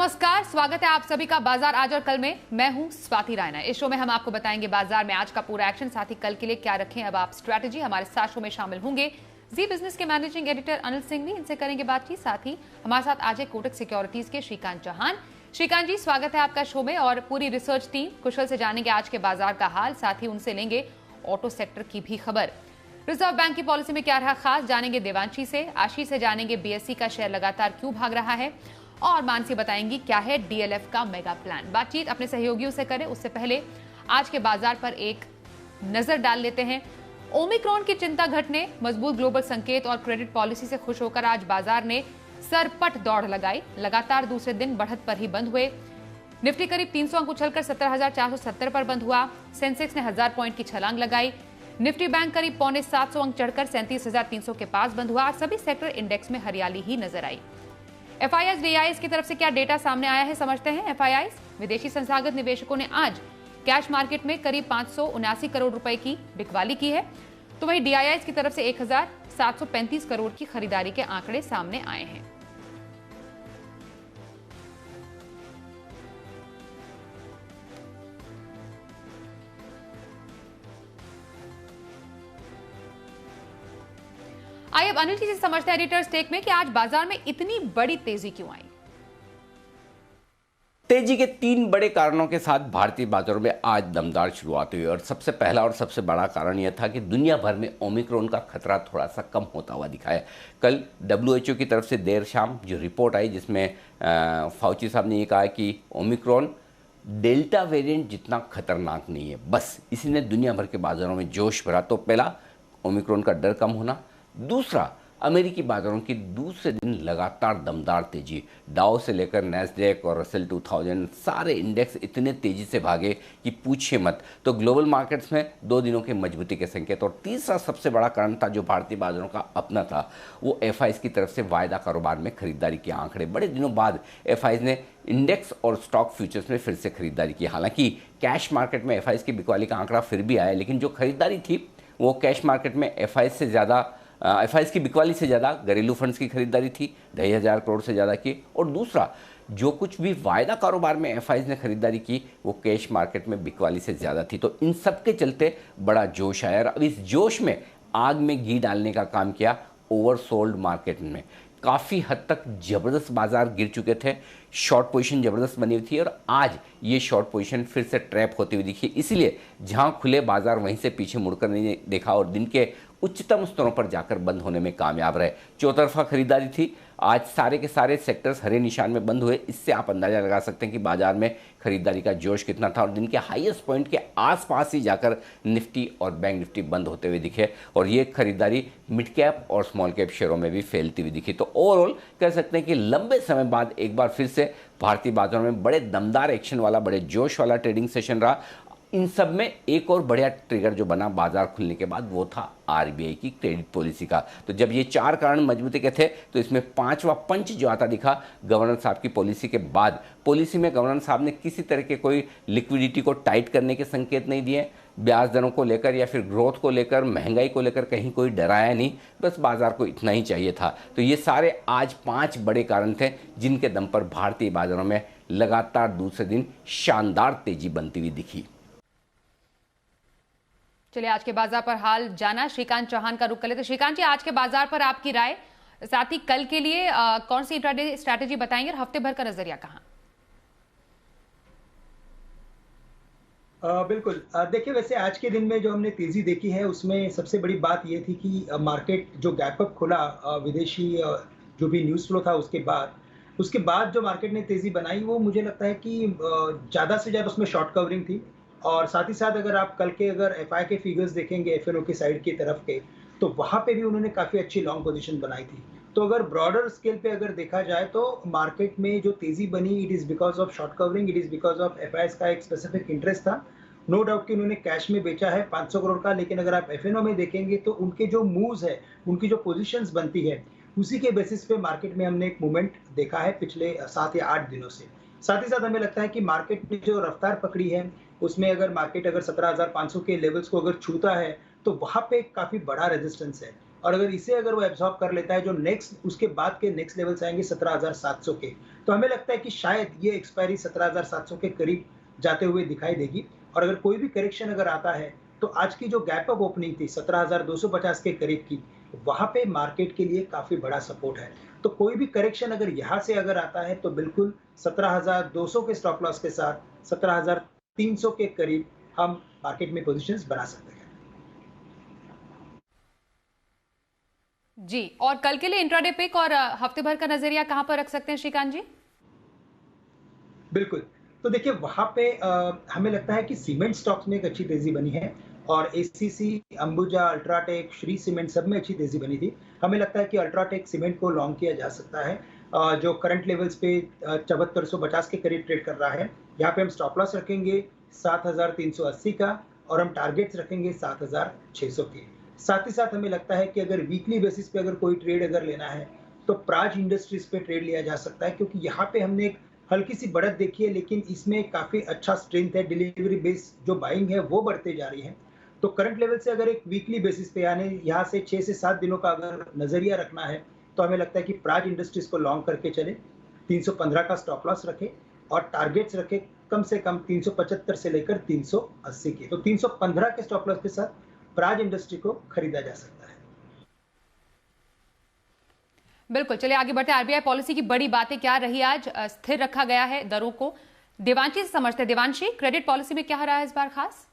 नमस्कार, स्वागत है आप सभी का बाजार आज और कल में। मैं हूं स्वाति रायना। इस शो में हम आपको बताएंगे बाजार में आज का पूरा एक्शन, साथ ही कल के लिए क्या रखें अब आप स्ट्रैटेजी। हमारे साथ शो में शामिल होंगे जी बिजनेस के मैनेजिंग एडिटर अनिल सिंह भी, इनसे करेंगे बातचीत। साथ ही हमारे साथ आज है कोटक सिक्योरिटीज के श्रीकांत चौहान। श्रीकांत जी, स्वागत है आपका शो में। और पूरी रिसर्च टीम कुशल से जानेंगे आज के बाजार का हाल, साथ ही उनसे लेंगे ऑटो सेक्टर की भी खबर। रिजर्व बैंक की पॉलिसी में क्या रहा खास, जानेंगे देवांशी से। आशीष से जानेंगे बीएसई का शेयर लगातार क्यों भाग रहा है, और मानसी बताएंगी क्या है डीएलएफ का मेगा प्लान। बातचीत अपने सहयोगियों से करें उससे पहले आज के बाजार पर एक नजर डाल लेते हैं। ओमिक्रॉन की चिंता घटने, मजबूत ग्लोबल संकेत और क्रेडिट पॉलिसी से खुश होकर आज बाजार ने सरपट दौड़ लगाई। लगातार दूसरे दिन बढ़त पर ही बंद हुए। निफ्टी करीब 300 अंक उछलकर 17,470 पर बंद हुआ। सेंसेक्स ने 1000 पॉइंट की छलांग लगाई। निफ्टी बैंक करीब 750 अंक चढ़कर 37,300 के पास बंद हुआ। सभी सेक्टर इंडेक्स में हरियाली ही नजर आई। एफआईआईज डीआईआईज की तरफ से क्या डेटा सामने आया है, समझते हैं। एफआईआईज विदेशी संस्थागत निवेशकों ने आज कैश मार्केट में करीब 579 करोड़ रुपए की बिकवाली की है, तो वहीं डीआईआईज की तरफ से 1,735 करोड़ की खरीदारी के आंकड़े सामने आए हैं। आइए अब अनिल जी से समझते हैं एडिटर्स टेक में कि आज बाजार में इतनी बड़ी तेजी क्यों आई। तेजी के 3 बड़े कारणों के साथ भारतीय बाजारों में आज दमदार शुरुआत हुई, और सबसे पहला और सबसे बड़ा कारण यह था कि दुनिया भर में ओमिक्रॉन का खतरा थोड़ा सा कम होता हुआ दिखा है। कल डब्ल्यूएचओ की तरफ से देर शाम जो रिपोर्ट आई, जिसमें फाउची साहब ने ये कहा कि ओमिक्रॉन डेल्टा वेरिएंट जितना खतरनाक नहीं है, बस इसी ने दुनिया भर के बाजारों में जोश भरा। तो पहला ओमिक्रॉन का डर कम होना, दूसरा अमेरिकी बाजारों की दूसरे दिन लगातार दमदार तेजी। डाउ से लेकर नैस्डैक और रसेल 2000 सारे इंडेक्स इतने तेजी से भागे कि पूछिए मत। तो ग्लोबल मार्केट्स में 2 दिनों के मजबूती के संकेत। और तीसरा सबसे बड़ा कारण था जो भारतीय बाजारों का अपना था, वो एफआईज की तरफ से वायदा कारोबार में खरीदारी के आंकड़े। बड़े दिनों बाद एफआईज ने इंडेक्स और स्टॉक फ्यूचर्स में फिर से खरीदारी की। हालांकि कैश मार्केट में एफआईज की बिकवाली का आंकड़ा फिर भी आया, लेकिन जो खरीदारी थी वो कैश मार्केट में एफआईज की बिकवाली से ज़्यादा घरेलू फंड्स की खरीदारी थी, 2,500 करोड़ से ज़्यादा की। और दूसरा, जो कुछ भी वायदा कारोबार में एफआईज ने खरीदारी की वो कैश मार्केट में बिकवाली से ज़्यादा थी। तो इन सब के चलते बड़ा जोश आया, और अब इस जोश में आग में घी डालने का काम किया ओवरसोल्ड मार्केट में। काफ़ी हद तक ज़बरदस्त बाजार गिर चुके थे, शॉर्ट पोजीशन ज़बरदस्त बनी हुई थी, और आज ये शॉर्ट पोजीशन फिर से ट्रैप होती हुई दिखी। इसलिए जहां खुले बाजार वहीं से पीछे मुड़कर नहीं देखा, और दिन के उच्चतम स्तरों पर जाकर बंद होने में कामयाब रहे। चौतरफा खरीदारी थी। आज सारे के सारे सेक्टर्स हरे निशान में बंद हुए। इससे आप अंदाजा लगा सकते हैं कि बाजार में खरीदारी का जोश कितना था, और दिन के हाईएस्ट पॉइंट के आसपास ही जाकर निफ्टी और बैंक निफ्टी बंद होते हुए दिखे, और ये खरीदारी मिड कैप और स्मॉल कैप शेयरों में भी फैलती हुई दिखी। तो ओवरऑल कह सकते हैं कि लंबे समय बाद एक बार फिर से भारतीय बाजारों में बड़े दमदार एक्शन वाला, बड़े जोश वाला ट्रेडिंग सेशन रहा। इन सब में एक और बढ़िया ट्रिगर जो बना बाजार खुलने के बाद वो था आरबीआई की क्रेडिट पॉलिसी का। तो जब ये 4 कारण मजबूती के थे, तो इसमें 5वां पंच जो आता दिखा गवर्नर साहब की पॉलिसी के बाद। पॉलिसी में गवर्नर साहब ने किसी तरह के कोई लिक्विडिटी को टाइट करने के संकेत नहीं दिए, ब्याज दरों को लेकर या फिर ग्रोथ को लेकर, महंगाई को लेकर कहीं कोई डराया नहीं, बस बाजार को इतना ही चाहिए था। तो ये सारे आज 5 बड़े कारण थे जिनके दम पर भारतीय बाजारों में लगातार दूसरे दिन शानदार तेजी बनती हुई दिखी। चलिए आज के बाजार पर हाल जाना, श्रीकांत चौहान का रुख कर लेते। श्रीकांत जी, आज के बाजार पर आपकी राय, साथ ही कल के लिए कौन सी स्ट्रैटेजी बताएंगे, और हफ्ते भर का नजरिया कहां? बिल्कुल। देखिए, वैसे आज के दिन में जो हमने तेजी देखी है उसमें सबसे बड़ी बात ये थी कि मार्केट जो गैप अप खुला विदेशी जो भी न्यूज़ फ्लो था उसके बाद जो मार्केट ने तेजी बनाई, वो मुझे लगता है कि ज़्यादा से ज़्यादा उसमें शॉर्ट कवरिंग थी। और साथ ही साथ अगर आप कल के एफआई के फिगर्स देखेंगे एफएनओ की साइड की तरफ के, तो वहाँ पे भी उन्होंने काफ़ी अच्छी लॉन्ग पोजीशन बनाई थी। तो अगर ब्रॉडर स्केल पे अगर देखा जाए तो मार्केट में जो तेजी बनी, it is because of short covering, it is because of FIIs का एक स्पेसिफिक इंटरेस्ट था। नो डाउट कि उन्होंने कैश में बेचा है 500 करोड़ का, लेकिन अगर आप एफएनओ में देखेंगे तो उनके जो मूव्स है, उनकी जो पोजीशंस बनती है, उसी के बेसिस पे मार्केट में हमने एक मूवमेंट देखा है पिछले 7 या 8 दिनों से। साथ ही साथ हमें लगता है कि मार्केट ने जो रफ्तार पकड़ी है उसमें अगर मार्केट 17,500 के लेवल्स को अगर छूता है तो वहाँ पे काफ़ी बड़ा रेजिस्टेंस है। और अगर इसे अगर वो एब्जॉर्ब कर लेता है, जो नेक्स्ट उसके बाद के नेक्स्ट लेवल्स आएंगे 17,700 के, तो हमें लगता है कि शायद ये एक्सपायरी 17,700 के करीब जाते हुए दिखाई देगी। और अगर कोई भी करेक्शन अगर आता है तो आज की जो गैप अप ओपनिंग थी 17,250 के करीब की, वहां पे मार्केट के लिए काफी बड़ा सपोर्ट है। तो कोई भी करेक्शन अगर यहाँ से अगर आता है तो बिल्कुल 17,200 के स्टॉप लॉस के साथ 17,300 के करीब हम मार्केट में पोजीशंस बना सकते हैं। जी, और कल के लिए इंट्राडे पिक और हफ्ते भर का नजरिया कहां पर रख सकते हैं श्रीकांत जी? बिल्कुल, तो देखिए वहां पे हमें लगता है कि सीमेंट स्टॉक्स में एक अच्छी तेजी बनी है और ACC, Ambuja, UltraTech, Shri cement सब में अच्छी तेजी बनी थी। हमें लगता है कि अल्ट्राटेक सीमेंट को लॉन्ग किया जा सकता है, जो करंट लेवल्स पे 7450 के करीब ट्रेड कर रहा है। यहाँ पे हम स्टॉप लॉस रखेंगे 7,380 का और हम टारगेट्स रखेंगे 7,600 के। साथ ही साथ हमें लगता है कि अगर वीकली बेसिस पे अगर कोई ट्रेड अगर लेना है तो प्राज इंडस्ट्रीज पे ट्रेड लिया जा सकता है, क्योंकि यहाँ पे हमने एक हल्की सी बढ़त देखी है, लेकिन इसमें काफी अच्छा स्ट्रेंथ है। डिलीवरी बेस जो बाइंग है वो बढ़ते जा रही है। तो करंट लेवल से अगर एक वीकली बेसिस पे यानी यहाँ से 6 से 7 दिनों का अगर नजरिया रखना है तो हमें लगता है कि प्राज इंडस्ट्रीज को लॉन्ग करके चले, 315 का स्टॉप लॉस रखे और टारगेट्स रखे कम से कम 375 से लेकर 380 के। तो 315 के स्टॉप लॉस के साथ प्राज इंडस्ट्री को खरीदा जा सकता है। बिल्कुल, चलिए आगे बढ़ते हैं। आरबीआई पॉलिसी की बड़ी बातें क्या रही आज? स्थिर रखा गया है दरों को। देवांशी से समझते हैं। देवांशी, क्रेडिट पॉलिसी में क्या रहा है इस बार खास?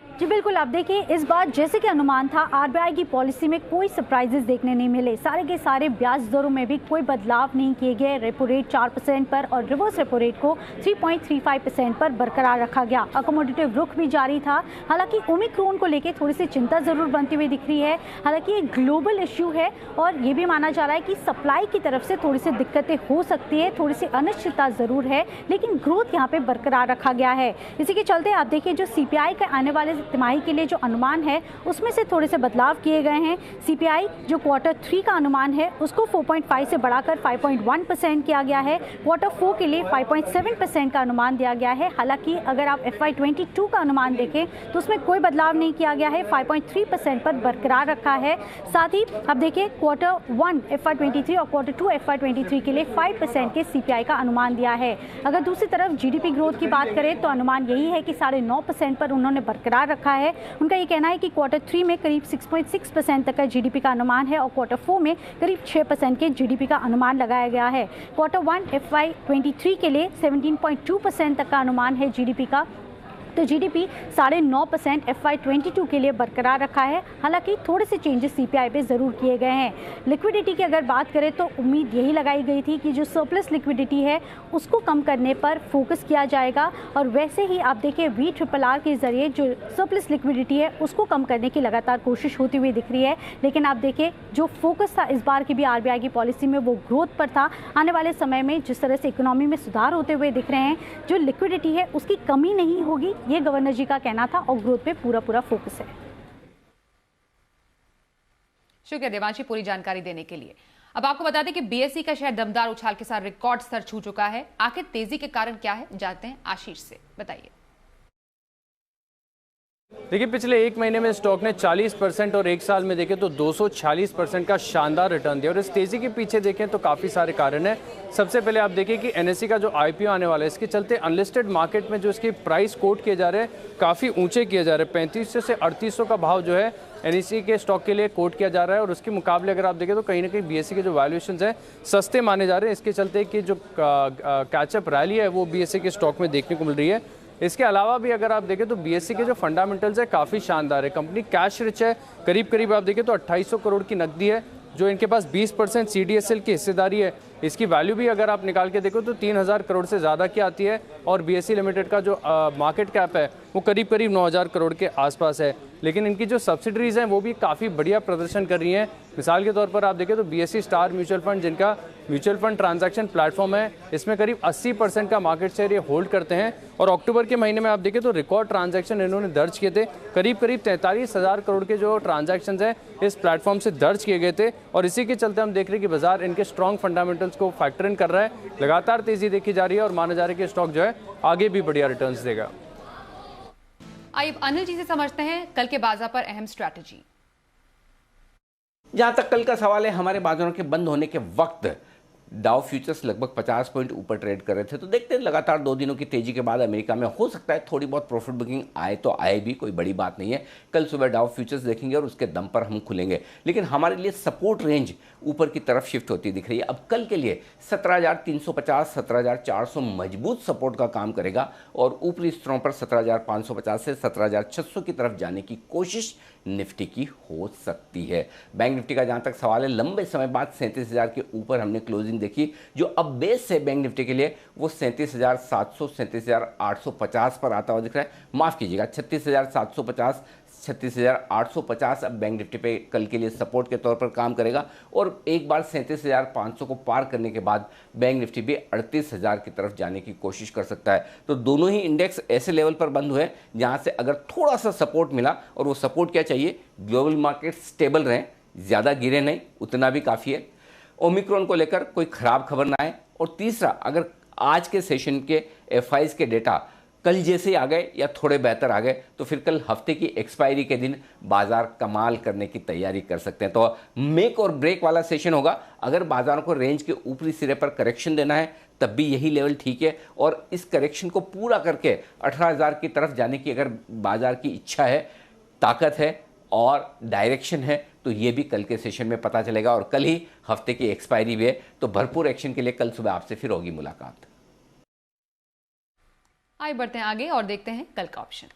जी बिल्कुल, आप देखिए इस बार जैसे कि अनुमान था आरबीआई की पॉलिसी में कोई सरप्राइजेस देखने नहीं मिले। सारे के सारे ब्याज दरों में भी कोई बदलाव नहीं किए गए। रेपो रेट 4% पर और रिवर्स रेपो रेट को 3.35% पर बरकरार रखा गया। अकोमोडेटिव रुख भी जारी था। हालांकि ओमिक्रॉन को लेकर थोड़ी सी चिंता जरूर बनती हुई दिख रही है। हालांकि ये ग्लोबल इश्यू है और ये भी माना जा रहा है कि सप्लाई की तरफ से थोड़ी सी दिक्कतें हो सकती है, थोड़ी सी अनिश्चितता जरूर है, लेकिन ग्रोथ यहाँ पे बरकरार रखा गया है। इसी के चलते आप देखिए जो सीपीआई का आने वाले तिमाही के लिए जो अनुमान है उसमें से थोड़े से बदलाव किए गए हैं। सीपीआई जो क्वार्टर 3 का अनुमान है उसको 4.5 से बढ़ाकर 5.1% किया गया है। क्वार्टर 4 के लिए 5.7% का अनुमान दिया गया है। हालांकि अगर आप FY22 का अनुमान देखें तो उसमें कोई बदलाव नहीं किया गया है, 5.3% पर बरकरार रखा है। साथ ही अब देखिए क्वार्टर 1 FY23 और क्वार्टर 2 FY23 के लिए 5% के सीपीआई का अनुमान दिया है। अगर दूसरी तरफ जीडीपी ग्रोथ की बात करें तो अनुमान यही है कि 9.5% पर उन्होंने बरकरार रखा है। उनका ये कहना है कि क्वार्टर 3 में करीब 6.6% तक का जीडीपी का अनुमान है और क्वार्टर 4 में करीब 6% के जीडीपी का अनुमान लगाया गया है। क्वार्टर 1 FY23 के लिए 17.2% तक का अनुमान है जीडीपी का, तो जीडीपी 9.5% FY22 के लिए बरकरार रखा है। हालांकि थोड़े से चेंजेस सीपीआई पे ज़रूर किए गए हैं। लिक्विडिटी की अगर बात करें तो उम्मीद यही लगाई गई थी कि जो सरप्लस लिक्विडिटी है उसको कम करने पर फोकस किया जाएगा और वैसे ही आप देखिए VRRR के ज़रिए जो सरप्लस लिक्विडिटी है उसको कम करने की लगातार कोशिश होती हुई दिख रही है। लेकिन आप देखिए जो फोकस था इस बार की भी आरबीआई की पॉलिसी में वो ग्रोथ पर था। आने वाले समय में जिस तरह से इकोनॉमी में सुधार होते हुए दिख रहे हैं, जो लिक्विडिटी है उसकी कमी नहीं होगी, ये गवर्नर जी का कहना था और ग्रोथ पे पूरा फोकस है। शुक्रिया देवांशी पूरी जानकारी देने के लिए। अब आपको बता दें कि बीएसई का शेयर दमदार उछाल के साथ रिकॉर्ड स्तर छू चुका है। आखिर तेजी के कारण क्या है, जानते हैं आशीष से, बताइए। देखिए पिछले एक महीने में स्टॉक ने 40% और एक साल में देखें तो 246% का शानदार रिटर्न दिया और इस तेजी के पीछे देखें तो काफ़ी सारे कारण हैं। सबसे पहले आप देखिए कि एनएसई का जो आईपीओ आने वाला है इसके चलते अनलिस्टेड मार्केट में जो इसकी प्राइस कोट किए जा रहे हैं काफ़ी ऊंचे किए जा रहे हैं। 3500 से 3800 का भाव जो है एनएसई के स्टॉक के लिए कोट किया जा रहा है और उसके मुकाबले अगर आप देखें तो कहीं ना कहीं बीएसई के जो वैल्यूएशन हैं सस्ते माने जा रहे हैं। इसके चलते कि जो कैचअप रैली है वो बीएसई के स्टॉक में देखने को मिल रही है। इसके अलावा भी अगर आप देखें तो बीएसई के जो फंडामेंटल्स है काफ़ी शानदार है। कंपनी कैश रिच है, करीब आप देखें तो 2800 करोड़ की नकदी है, जो इनके पास 20% CDSL की हिस्सेदारी है। इसकी वैल्यू भी अगर आप निकाल के देखो तो 3000 करोड़ से ज़्यादा की आती है और बीएसई लिमिटेड का जो मार्केट कैप है वो करीब 9000 करोड़ के आसपास है। लेकिन इनकी जो सब्सिडरीज हैं वो भी काफ़ी बढ़िया प्रदर्शन कर रही हैं। मिसाल के तौर पर आप देखें तो बीएसई स्टार म्यूचुअल फंड, जिनका म्यूचुअल फंड ट्रांजैक्शन प्लेटफॉर्म है, इसमें करीब 80% का मार्केट शेयर ये होल्ड करते हैं और अक्टूबर के महीने में आप देखें तो रिकॉर्ड ट्रांजैक्शन इन्होंने दर्ज किए थे। करीब 43,000 करोड़ के जो ट्रांजैक्शन हैं इस प्लेटफॉर्म से दर्ज किए गए थे और इसी के चलते हम देख रहे हैं कि बाजार इनके स्ट्रॉन्ग फंडामेंटल्स को फैक्टर इन कर रहा है। लगातार तेजी देखी जा रही है और माना जा रहा है कि स्टॉक जो है आगे भी बढ़िया रिटर्न्स देगा। आइए अनिल जी से समझते हैं कल के बाजार पर अहम स्ट्रैटेजी। जहां तक कल का सवाल है, हमारे बाजारों के बंद होने के वक्त डाउ फ्यूचर्स लगभग 50 पॉइंट ऊपर ट्रेड कर रहे थे। तो देखते हैं लगातार 2 दिनों की तेजी के बाद अमेरिका में हो सकता है थोड़ी बहुत प्रॉफिट बुकिंग आए तो आए भी, कोई बड़ी बात नहीं है। कल सुबह डाउ फ्यूचर्स देखेंगे और उसके दम पर हम खुलेंगे, लेकिन हमारे लिए सपोर्ट रेंज ऊपर की तरफ शिफ्ट होती दिख रही है। अब कल के लिए 17,350 17,400 मजबूत सपोर्ट का काम करेगा और ऊपरी स्तरों पर 17,550 से 17,600 की तरफ जाने की कोशिश निफ्टी की हो सकती है। बैंक निफ्टी का जहां तक सवाल है, लंबे समय बाद 37,000 के ऊपर हमने क्लोजिंग देखी। जो अब बेस है बैंक निफ्टी के लिए वो 37,700 37,850 पर आता हुआ दिख रहा है। माफ कीजिएगा, 36,750 36,850 अब बैंक निफ्टी पे कल के लिए सपोर्ट के तौर पर काम करेगा और एक बार 37,500 को पार करने के बाद बैंक निफ्टी भी 38,000 की तरफ जाने की कोशिश कर सकता है। तो दोनों ही इंडेक्स ऐसे लेवल पर बंद हुए जहां से अगर थोड़ा सा सपोर्ट मिला, और वो सपोर्ट क्या चाहिए, ग्लोबल मार्केट स्टेबल रहें, ज़्यादा गिरे नहीं, उतना भी काफ़ी है, ओमिक्रॉन को लेकर कोई खराब खबर ना आए, और तीसरा अगर आज के सेशन के एफआईज के डेटा कल जैसे आ गए या थोड़े बेहतर आ गए तो फिर कल हफ्ते की एक्सपायरी के दिन बाजार कमाल करने की तैयारी कर सकते हैं। तो मेक और ब्रेक वाला सेशन होगा। अगर बाजारों को रेंज के ऊपरी सिरे पर करेक्शन देना है तब भी यही लेवल ठीक है, और इस करेक्शन को पूरा करके 18,000 की तरफ जाने की अगर बाजार की इच्छा है, ताकत है और डायरेक्शन है तो ये भी कल के सेशन में पता चलेगा। और कल ही हफ्ते की एक्सपायरी भी है, तो भरपूर एक्शन के लिए कल सुबह आपसे फिर होगी मुलाकात। आइए बढ़ते हैं आगे और देखते हैं कल का ऑप्शन।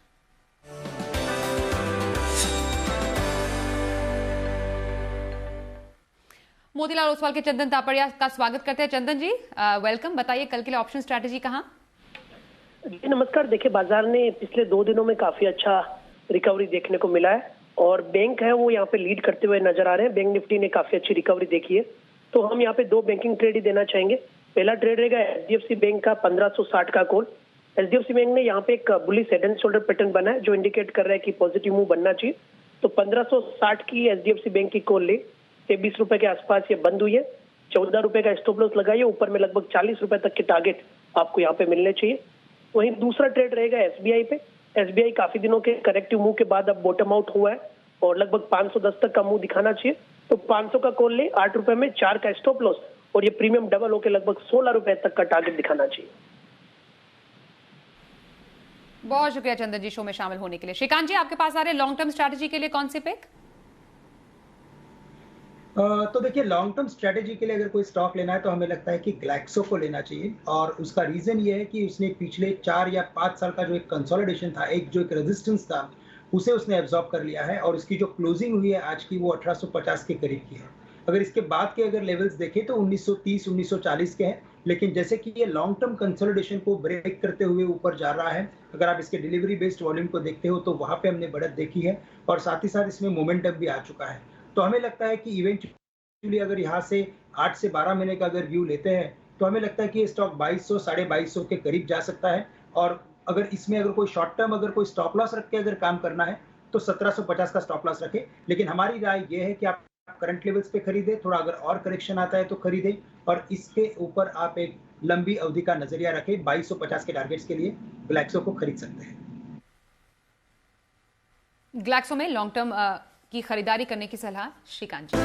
मोतीलाल ओसवाल के चंदन तापड़िया का स्वागत करते हैं। चंदन जी वेलकम, बताइए कल के लिए ऑप्शन स्ट्रैटेजी कहां? जी नमस्कार। देखिए, बाजार ने पिछले 2 दिनों में काफी अच्छा रिकवरी देखने को मिला है और बैंक है वो यहाँ पे लीड करते हुए नजर आ रहे हैं। बैंक निफ्टी ने काफी अच्छी रिकवरी देखी है, तो हम यहाँ पे 2 बैंकिंग ट्रेड ही देना चाहेंगे। पहला ट्रेड रहेगा एचडीएफसी बैंक का 1560 का कॉल। एचडीएफसी बैंक ने यहाँ पे एक bullish head and shoulder pattern बना है जो इंडिकेट कर रहा है कि पॉजिटिव मूव बनना चाहिए। तो 1560 की एचडीएफसी बैंक की कॉल ले 23 रुपए के आसपास ये बंद हुई है। 14 रुपए का स्टॉप लॉस लगाइए, ऊपर में लगभग 40 रुपए तक के टारगेट आपको यहाँ पे मिलने चाहिए। वहीं दूसरा ट्रेड रहेगा एसबीआई पे। एसबीआई काफी दिनों के करेक्टिव मूव के बाद अब बॉटम आउट हुआ है और लगभग 510 तक का मूव दिखाना चाहिए। तो 500 का कॉल ले 8 रुपए में 4 का स्टॉप लॉस और ये प्रीमियम डबल होकर लगभग 16 रुपए तक का टारगेट दिखाना चाहिए। बहुत शुक्रिया चंदन जी शो में शामिल होने के लिए। श्रीकांत जी आपके पास आ रहे लॉन्ग टर्म स्ट्रैटेजी के लिए कौन से पिक? तो देखिए, लॉन्ग टर्म स्ट्रेटेजी के लिए अगर कोई स्टॉक लेना है तो हमें लगता है कि ग्लैक्सो को लेना चाहिए, और उसका रीजन ये है कि उसने पिछले 4 या 5 साल का जो एक कंसोलिडेशन था, एक रेजिस्टेंस था, उसे उसने एब्जॉर्ब कर लिया है और उसकी जो क्लोजिंग हुई है आज की वो 1850 के करीब की है। अगर इसके बाद के अगर लेवल्स देखें तो 1930 1940 के हैं, लेकिन जैसे कि ये लॉन्ग टर्म कंसोलिडेशन को ब्रेक करते हुए ऊपर जा रहा है, अगर आप इसके डिलीवरी बेस्ड वॉल्यूम को देखते हो तो वहां पे हमने बढ़त देखी है और साथ ही साथ इसमें मोमेंटम भी आ चुका है। तो हमें लगता है कि इवेंचुअली अगर यहाँ से 8 से 12 महीने का अगर व्यू लेते हैं तो हमें लगता है कि ये स्टॉक 2200 2250 के करीब जा सकता है। और अगर इसमें अगर कोई शॉर्ट टर्म अगर कोई स्टॉप लॉस रख के अगर काम करना है तो 1750 का स्टॉप लॉस रखें। लेकिन हमारी राय ये है कि आप करंट लेवल्स पे खरीदे, थोड़ा अगर और करेक्शन आता है तो खरीदे, और इसके ऊपर आप एक लंबी अवधि का नजरिया रखें। 2250 के टारगेट्स के लिए ग्लैक्सो को खरीद सकते हैं। ग्लैक्सो में लॉन्ग टर्म की खरीदारी करने की सलाह श्रीकांत जी।